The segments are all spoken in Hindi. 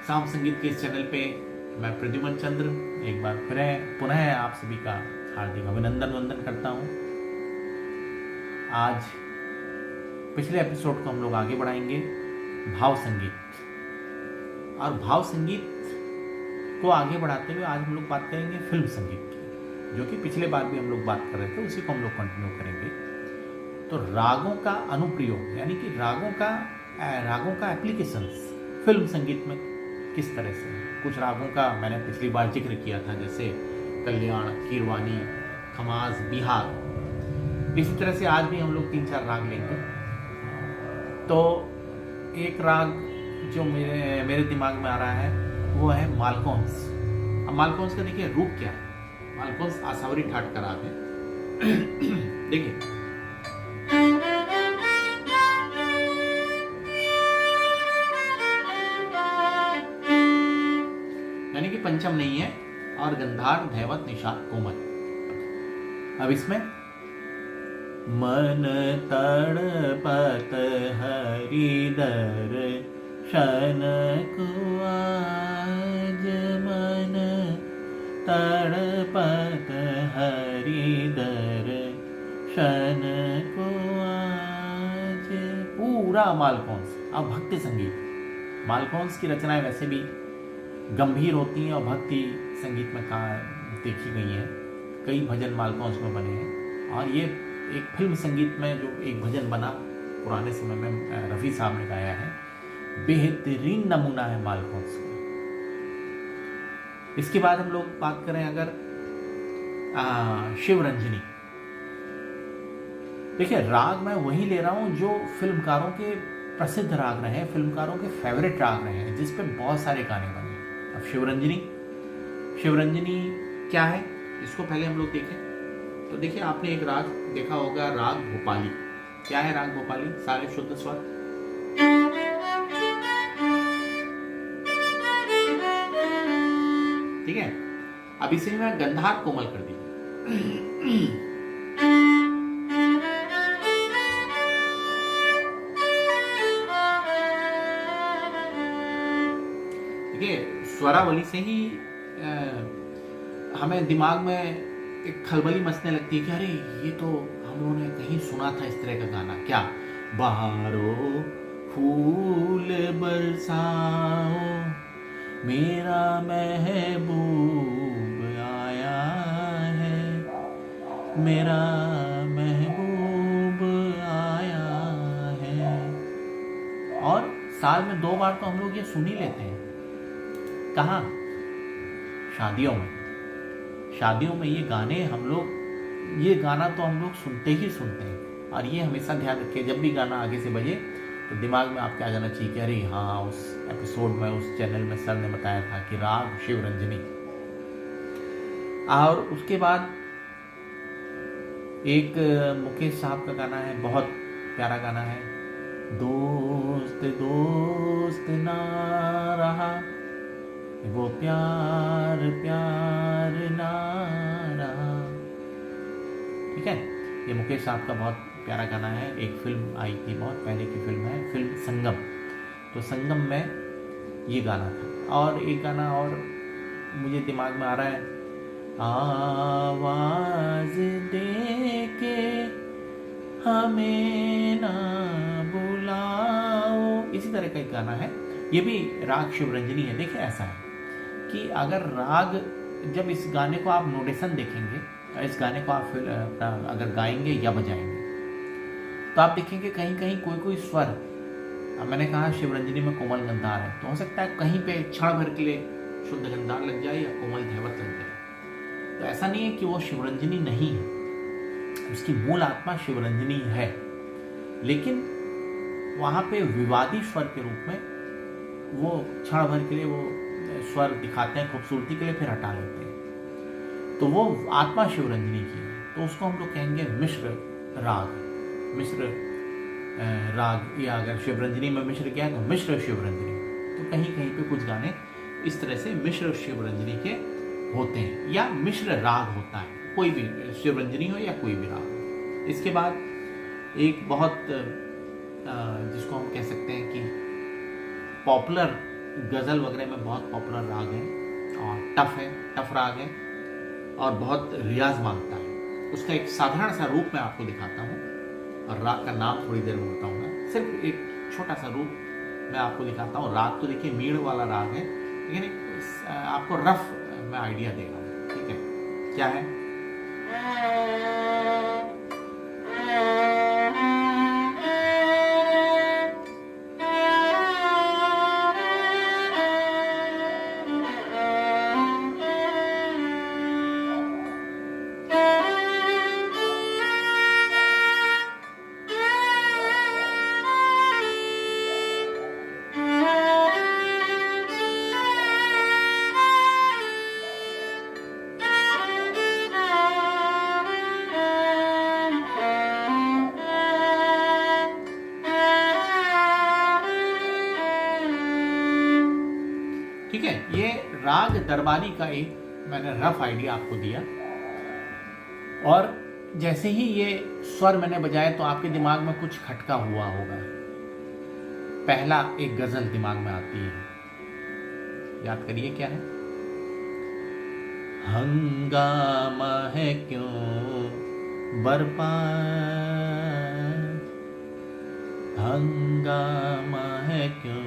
शाम संगीत के इस चैनल पे मैं प्रद्युमन चंद्र एक बार फिर पुनः आप सभी का हार्दिक अभिनंदन वंदन करता हूँ। आज पिछले एपिसोड को हम लोग आगे बढ़ाएंगे भाव संगीत, और भाव संगीत को आगे बढ़ाते हुए आज हम लोग बात करेंगे फिल्म संगीत की, जो कि पिछले बार भी हम लोग बात कर रहे थे, उसी को हम लोग कंटिन्यू करेंगे। तो रागों का अनुप्रयोग यानी कि रागों का एप्लीकेशंस फिल्म संगीत में किस तरह से है। कुछ रागों का मैंने पिछली बार जिक्र किया था, जैसे कल्याण, कीरवानी, खमाज, बिहार। इसी तरह से आज भी हम लोग 3-4 राग लेंगे। तो एक राग जो मेरे दिमाग में आ रहा है वो है मालकौंस। अब मालकौंस का देखिए रूप क्या है। मालकौंस आसावरी ठाट का राग है। देखिए यानी कि पंचम नहीं है, और गंधार, धैवत, निषाद, कोमल। अब इसमें मन तड़पत हरिदर शन को आज, मन तड़पत हरिदर शन को आज, पूरा मालकौंस। अब भक्ति संगीत, मालकौंस की रचनाएं वैसे भी गंभीर होती हैं और भक्ति संगीत में देखी गई हैं। कई भजन मालकौंस में बने हैं, और ये एक फिल्म संगीत में जो एक भजन बना पुराने समय में रफ़ी साहब ने गाया है, बेहतरीन नमूना है मालकौंस का। इसके बाद हम लोग बात करें अगर शिवरंजनी। देखिए राग मैं वही ले रहा हूं जो फिल्मकारों के प्रसिद्ध राग रहे हैं, फिल्मकारों के फेवरेट राग रहे हैं, जिस पे बहुत सारे गाने बने। अब शिवरंजनी क्या है, इसको पहले हम लोग देखें। तो देखिए आपने एक राग देखा होगा, राग भोपाली। क्या है राग भोपाली? सारे शुद्ध स्वर। ठीक है। अब इसे मैं गंधार कोमल कर दी। स्वरावली से ही हमें दिमाग में एक खलबली मचने लगती है कि अरे ये तो हम लोगों ने कहीं सुना था इस तरह का गाना। क्या? बहारो फूल बरसाओ, मेरा महबूब आया है, मेरा महबूब आया है। और साल में 2 बार तो हम लोग ये सुन ही लेते हैं। कहाँ? शादियों में ये गाना तो हम लोग सुनते ही सुनते हैं। और ये हमेशा ध्यान रखिए, जब भी गाना आगे से बजे तो दिमाग में आपके आ जाना चाहिए कि अरे हाँ, उस एपिसोड में, उस चैनल में सर ने बताया था कि राग शिवरंजनी। और उसके बाद एक मुकेश साहब का गाना है, बहुत प्यारा गाना है, दोस्त दोस्त ना रहा, वो प्यार प्यार ना रहा। ठीक है, ये मुकेश साहब का बहुत प्यारा गाना है। एक फिल्म आई थी, बहुत पहले की फिल्म है, फिल्म संगम। तो संगम में ये गाना था। और एक गाना और मुझे दिमाग में आ रहा है, आवाज दे के हमें ना बुलाओ, इसी तरह का एक गाना है। ये भी राग शिवरंजनी है। देखिए ऐसा है कि अगर राग, जब इस गाने को आप नोटेशन देखेंगे, इस गाने को आप अगर गाएंगे या बजाएंगे, तो आप देखेंगे कहीं कहीं कोई स्वर। अब मैंने कहा शिवरंजनी में कोमल गंधार है, तो हो सकता है कहीं पे क्षण भर के लिए शुद्ध गंधार लग जाए या कोमल धैवत लग जाए। तो ऐसा नहीं है कि वो शिवरंजनी नहीं है, उसकी मूल आत्मा शिवरंजनी है, लेकिन वहाँ पे विवादी स्वर के रूप में वो क्षण भर के लिए वो स्वर दिखाते हैं खूबसूरती के लिए, फिर हटा लेते हैं। तो वो आत्मा शिवरंजनी की है। तो उसको हम लोग कहेंगे मिश्र राग, या अगर शिवरंजनी में मिश्र किया है तो मिश्र शिवरंजनी। तो कहीं कहीं पे कुछ गाने इस तरह से मिश्र शिवरंजनी के होते हैं, या मिश्र राग होता है, कोई भी शिवरंजनी हो या कोई भी राग हो। इसके बाद एक बहुत जिसको हम कह सकते हैं कि पॉपुलर गज़ल वगैरह में बहुत पॉपुलर राग है और टफ राग है और बहुत रियाज मांगता है। उसका एक साधारण सा रूप मैं आपको दिखाता हूँ और राग का नाम थोड़ी देर में बताऊंगा। सिर्फ एक छोटा सा रूप मैं आपको दिखाता हूँ। राग तो देखिए मीण वाला राग है, लेकिन आपको रफ मैं आइडिया दे रहा हूँ। ठीक है, क्या है? ठीक है, ये राग दरबारी का एक मैंने रफ आइडिया आपको दिया। और जैसे ही ये स्वर मैंने बजाए तो आपके दिमाग में कुछ खटका हुआ होगा। पहला एक गजल दिमाग में आती है, याद करिए क्या है? हंगामा है क्यों बरपा, हंगामा है क्यों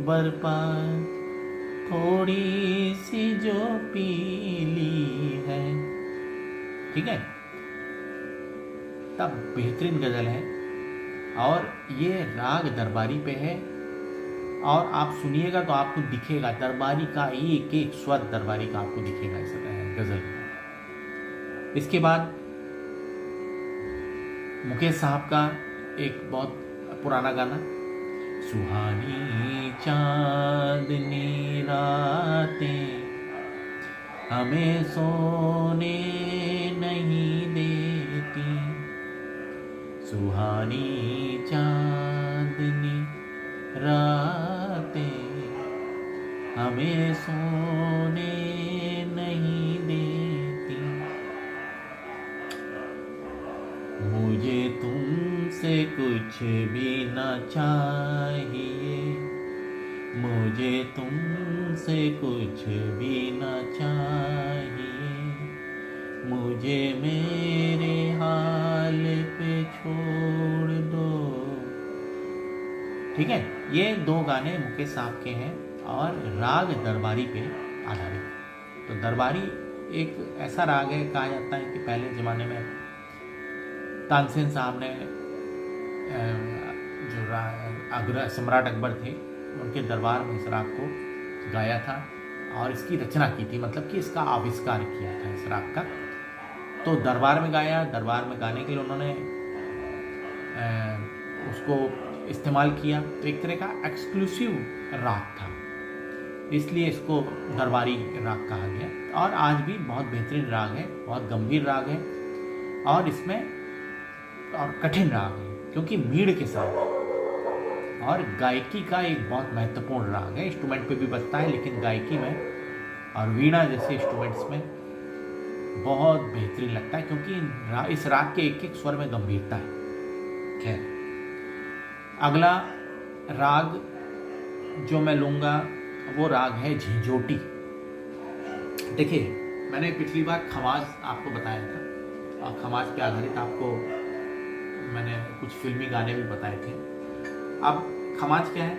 बरपा, थोड़ी सी जो पीली है। ठीक है, तब बेहतरीन गजल है और ये राग दरबारी पे है। और आप सुनिएगा तो आपको दिखेगा दरबारी का एक एक स्वर दरबारी का आपको दिखेगा इस गजल में। इसके बाद मुकेश साहब का एक बहुत पुराना गाना, सुहानी चांदनी रातें हमें सोने नहीं देती, सुहानी चांदनी रातें हमें सोने नहीं देती, मुझे तुमसे कुछ भी न चाहिए, मुझे तुमसे कुछ भी न चाहिए, मुझे मेरे हाल पे छोड़ दो। ठीक है, ये दो गाने मुकेश साहब के हैं और राग दरबारी पे आधारित। तो दरबारी एक ऐसा राग है, कहा जाता है कि पहले ज़माने में तानसेन साहब ने जो सम्राट अकबर थे उनके दरबार में इस राग को गाया था और इसकी रचना की थी, मतलब कि इसका आविष्कार किया था इस राग का। तो दरबार में गाया, दरबार में गाने के लिए उन्होंने उसको इस्तेमाल किया। तो एक तरह का एक्सक्लूसिव राग था, इसलिए इसको दरबारी राग कहा गया। और आज भी बहुत बेहतरीन राग है, बहुत गंभीर राग है और इसमें और कठिन राग है क्योंकि मीड़ के साथ और गायकी का एक बहुत महत्वपूर्ण राग है। इंस्ट्रूमेंट पे भी बजता है लेकिन गायकी में और वीणा जैसे इंस्ट्रूमेंट्स में बहुत बेहतरीन लगता है क्योंकि इस राग के एक एक स्वर में गंभीरता है। खैर, अगला राग जो मैं लूँगा वो राग है झंझोटी। देखिए, मैंने पिछली बार खमाज आपको बताया था और खमाज पे आधारित आपको मैंने कुछ फिल्मी गाने भी बताए थे। अब खमाज क्या है?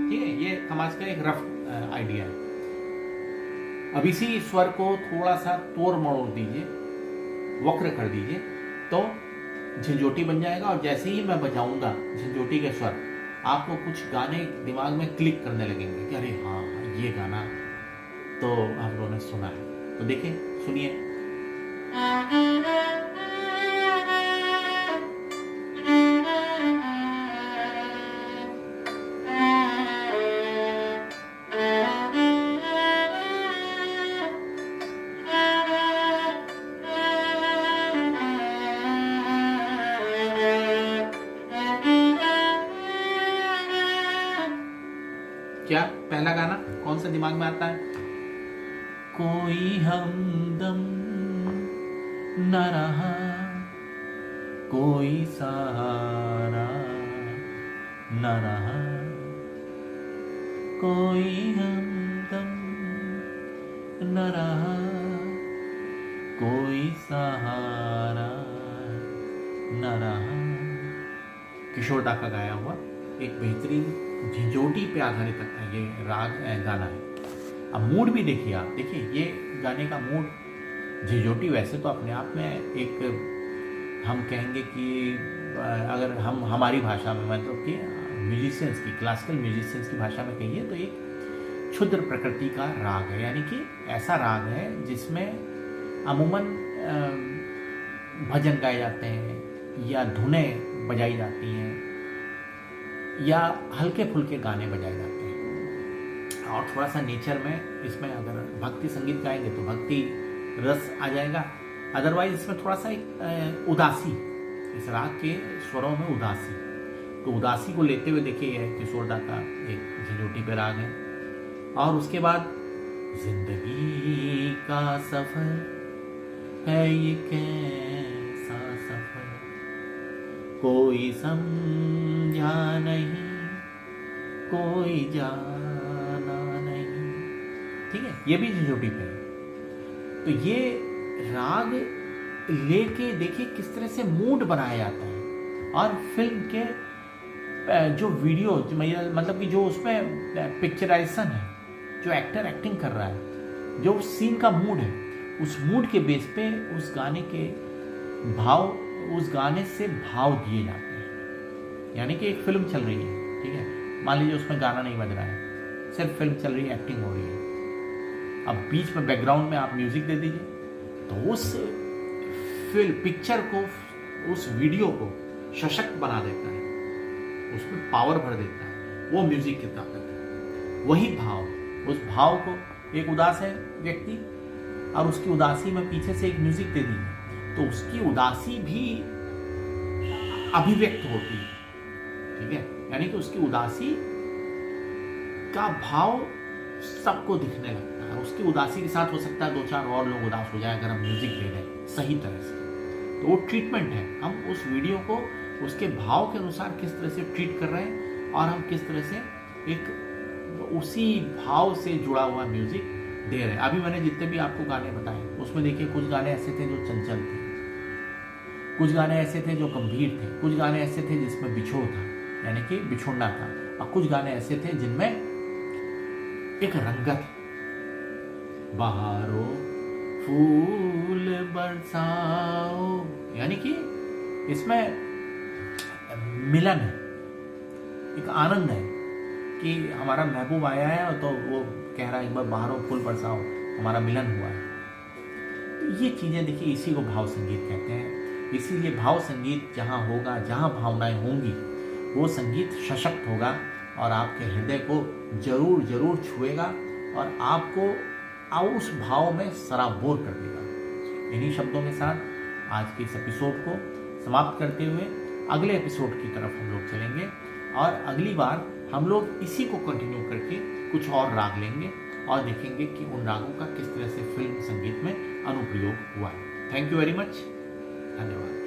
ठीक है, ये खमाज का एक रफ आइडिया है। अब इसी स्वर को थोड़ा सा तोड़ मरोड़ दीजिए, वक्र कर दीजिए तो झंझोटी बन जाएगा। और जैसे ही मैं बजाऊंगा झंझोटी के स्वर, आपको कुछ गाने दिमाग में क्लिक करने लगेंगे कि अरे हाँ ये गाना तो हम लोगों ने सुना है। तो देखिए, सुनिए। क्या पहला गाना कौन सा दिमाग में आता है? कोई हमदम न रहा कोई सहारा, न रहा कोई हमदम, न रहा कोई सहारा, न रहा। किशोर दा का गाया हुआ एक बेहतरीन झिझोटी पे आधारित ये राग गाना है। अब मूड भी देखिए आप, देखिए ये गाने का मूड झिझोटी वैसे तो अपने आप में एक, हम कहेंगे कि अगर हम हमारी भाषा में, मतलब कि म्यूजिशियंस की, क्लासिकल म्यूजिशियंस की भाषा में कहिए तो एक क्षुद्र प्रकृति का राग है। यानी कि ऐसा राग है जिसमें अमूमन भजन गाए जाते हैं या धुनें बजाई जाती हैं या हल्के फुल्के गाने बजाए जाते हैं। और थोड़ा सा नेचर में इसमें अगर भक्ति संगीत गाएंगे तो भक्ति रस आ जाएगा, अदरवाइज इसमें थोड़ा सा एक उदासी, इस राग के स्वरों में उदासी, तो उदासी को लेते हुए देखिए यह किशोर दा का एक झिझोटी पे राग है। और उसके बाद जिंदगी का सफर है ये कैसा सफर, कोई समझा नहीं कोई जाना नहीं, ठीक है, ये भी झिझोटी पे है। तो ये राग लेके देखिए किस तरह से मूड बनाया जाता है। और फिल्म के जो वीडियो, मतलब कि जो उसमें पिक्चराइजेशन है, जो एक्टर एक्टिंग कर रहा है, जो सीन का मूड है, उस मूड के बेस पे उस गाने के भाव, उस गाने से भाव दिए जाते हैं। यानी कि एक फिल्म चल रही है, ठीक है, मान लीजिए उसमें गाना नहीं बज रहा है, सिर्फ फिल्म चल रही है, एक्टिंग हो रही है। अब बीच में बैकग्राउंड में आप म्यूजिक दे दीजिए तो उस फिल्म पिक्चर को, उस वीडियो को सशक्त बना देता है, उसमें पावर भर देता है। वो म्यूजिक की ताकत है। वही भाव, उस भाव को, एक उदास है व्यक्ति और उसकी उदासी में पीछे से एक म्यूजिक दे दी तो उसकी उदासी भी अभिव्यक्त होती है, ठीक है। यानी कि उसकी उदासी का भाव सबको दिखने लगता है। उसकी उदासी के साथ हो सकता है दो चार और लोग उदास हो जाए अगर हम म्यूजिक दे दें सही तरह से। तो वो ट्रीटमेंट है, हम उस वीडियो को उसके भाव के अनुसार किस तरह से ट्रीट कर रहे हैं और हम किस तरह से एक उसी भाव से जुड़ा हुआ म्यूजिक दे रहे हैं। अभी मैंने जितने भी आपको गाने बताए उसमें देखिए कुछ गाने ऐसे थे जो चंचल थे, कुछ गाने ऐसे थे जो गंभीर थे, कुछ गाने ऐसे थे जिसमें बिछोड़ था, यानी कि बिछोड़ना था, और कुछ गाने ऐसे थे जिनमें एक रंगत, बहारो फूल बरसाओ, यानी कि इसमें मिलन है, एक आनंद है कि हमारा महबूब आया है तो वो कह रहा है एक बार बहारो फूल बरसाओ, हमारा मिलन हुआ है। तो ये चीज़ें देखिए, इसी को भाव संगीत कहते हैं। इसीलिए भाव संगीत जहाँ होगा, जहाँ भावनाएं होंगी, वो संगीत सशक्त होगा और आपके हृदय को जरूर जरूर छुएगा और आपको उस भाव में सराबोर कर देगा। इन्हीं शब्दों के साथ आज के इस एपिसोड को समाप्त करते हुए अगले एपिसोड की तरफ हम लोग चलेंगे और अगली बार हम लोग इसी को कंटिन्यू करके कुछ और राग लेंगे और देखेंगे कि उन रागों का किस तरह से फिल्म संगीत में अनुप्रयोग हुआ है। थैंक यू वेरी मच, धन्यवाद।